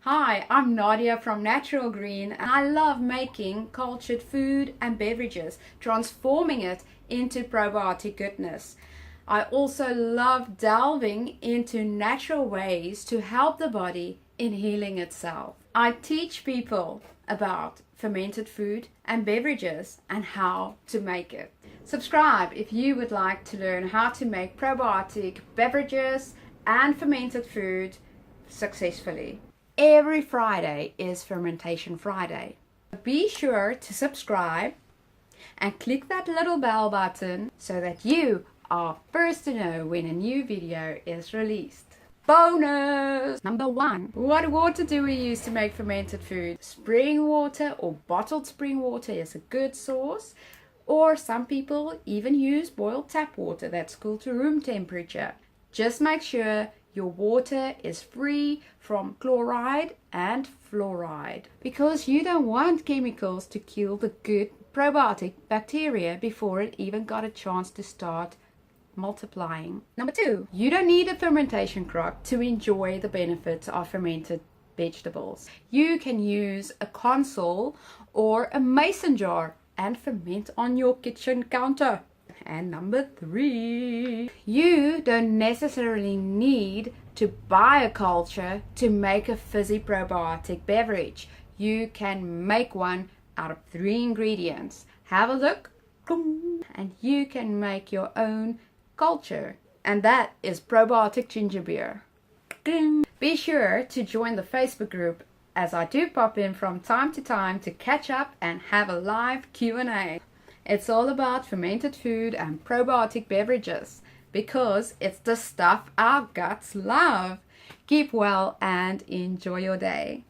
Hi, I'm Nadia from Natural Green and I love making cultured food and beverages, transforming it into probiotic goodness. I also love delving into natural ways to help the body in healing itself. I teach people about fermented food and beverages and how to make it. Subscribe if you would like to learn how to make probiotic beverages and fermented food successfully. Every Friday is Fermentation Friday. Be sure to subscribe and click that little bell button so that you are first to know when a new video is released. Bonus! Number 1. What water do we use to make fermented food? Spring water or bottled spring water is a good source, or some people even use boiled tap water that's cooled to room temperature. Just make sure your water is free from chloride and fluoride, because you don't want chemicals to kill the good probiotic bacteria before it even got a chance to start multiplying. Number 2, you don't need a fermentation crock to enjoy the benefits of fermented vegetables. You can use a console or a mason jar and ferment on your kitchen counter. And number 3, you don't necessarily need to buy a culture to make a fizzy probiotic beverage. You can make one out of 3 ingredients. Have a look, and you can make your own culture. And that is probiotic ginger beer. Be sure to join the Facebook group, as I do pop in from time to time to catch up and have a live Q&A. It's all about fermented food and probiotic beverages because it's the stuff our guts love. Keep well and enjoy your day.